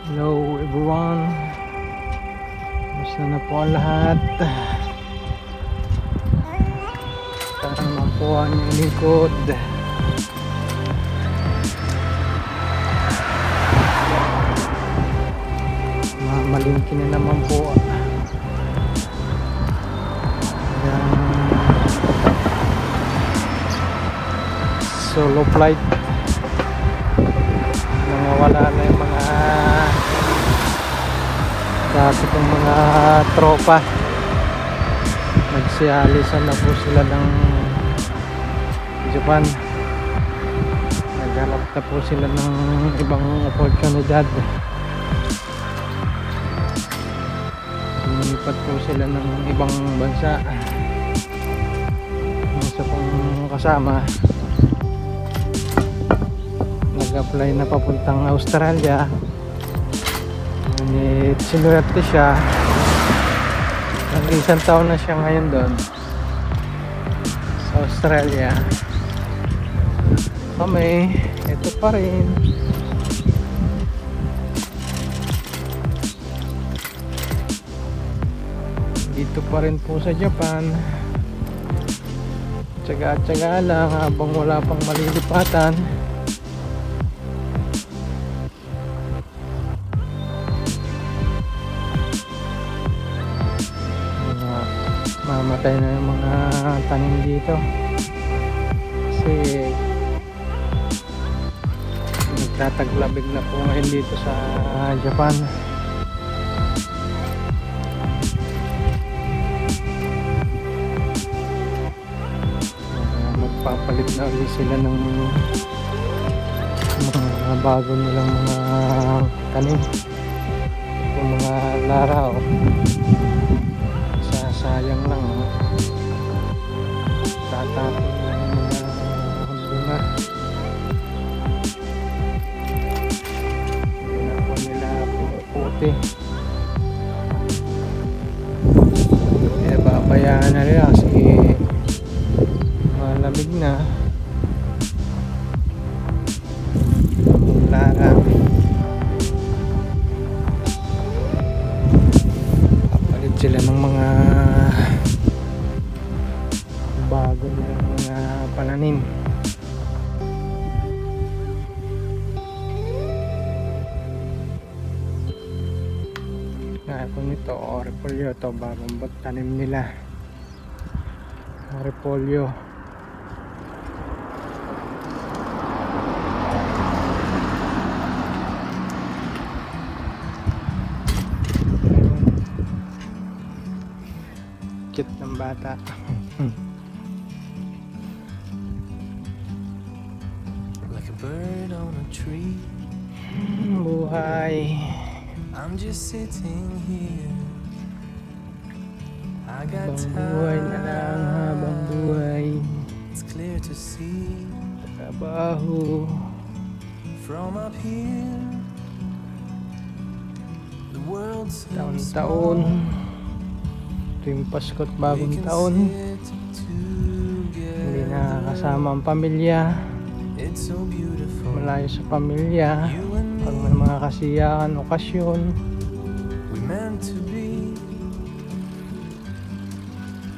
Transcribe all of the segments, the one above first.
Hello everyone, basta na po ang lahat. Tara naman po ang inyong lingkod. Malingki na naman po ang solo flight. Nawawala na yung mga dati kong mga tropa. Nagsialisan na po sila ng Japan. Naghanap na po sila ng ibang oportunidad. Lumipat po sila ng ibang bansa. Yung isa pong kasama nag-apply na papuntang Australia. Ngunit sinuwerte siya. Isang taon na siya ngayon doon sa Australia. Kami, ito pa rin. Dito pa rin po sa Japan. Tsaga-tsaga lang habang wala pang malilipatan. Mamatay na yung mga tanim dito kasi nagtataglabig na po ngayon dito sa Japan. Magpapalit na ulit sila ng mga bago nilang mga tanim, yung mga laraw. Sayang lang, no? Tatapon lang yung mga bunga. Hindi na po nila puti. Babayaan na rin kasi malamig na. Lara. Kapalit sila ng mga bago na mga pananim. Kaya po nito, repolyo to, bagong tanim nila. Repolyo. Cute ng bata. Bird on a tree. Buhay. I'm just sitting here. I got Buhay na lang habang buhay. It's clear to see Trabaho. from up here. The world's so Taon-taon. Ito yung Pasko't bagong taon. Hindi nakakasama ang pamilya. It's so beautiful. Malayo sa pamilya. Pag may mga kasiyahan, okasyon. We meant to be.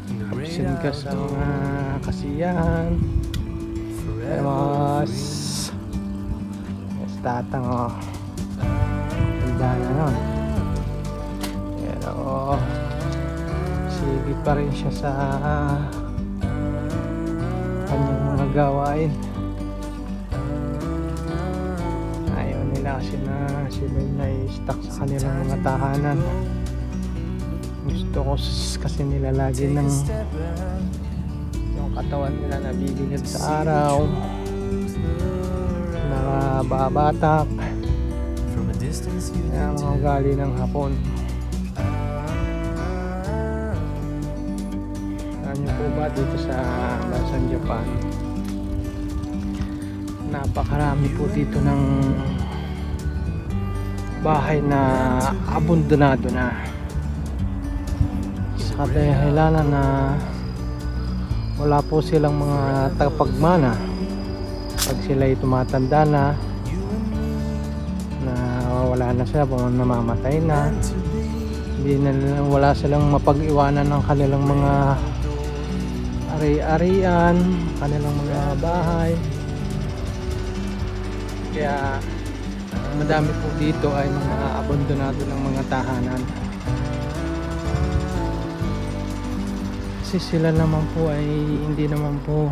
In the great Absent ka sa mga kasiyahan. forever Mas tatang, oh. Tanda na nun. Pero sige pa rin siya sa kanyang mga gawain. Ayaw nila kasi na sila na-stuck sa kanilang mga tahanan. Gusto ko kasi nila lagi ng yung katawan nila nabibigat sa araw, nakababatak, from a distance you kaya mga ugali ng hapon. Alam niyo po ba dito sa bansang Japan, napakarami po dito ng bahay na abandonado na sa kadahilanan na wala po silang mga tagapagmana pag sila'y tumatanda na mawawala na sila, namamatay na, hindi na wala silang mapag-iwanan ng kanilang mga ari-arian, kanilang mga bahay. Kaya madami po dito ay mga abandonado ng mga tahanan. Kasi sila naman po ay hindi naman po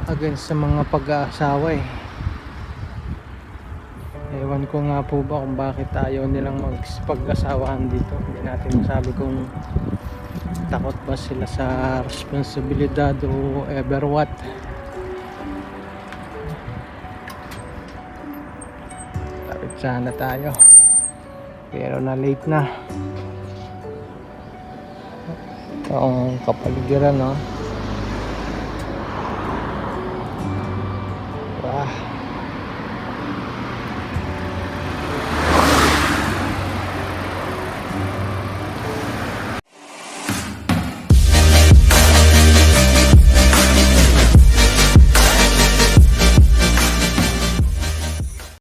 against sa mga pag-aasawa eh. Ewan ko nga po ba kung bakit ayaw nilang magpag-asawahan dito. Hindi natin masabi kung takot ba sila sa responsibilidad o ever what. Tapit sana tayo, pero na late na. Ito ang kapaligiran, no?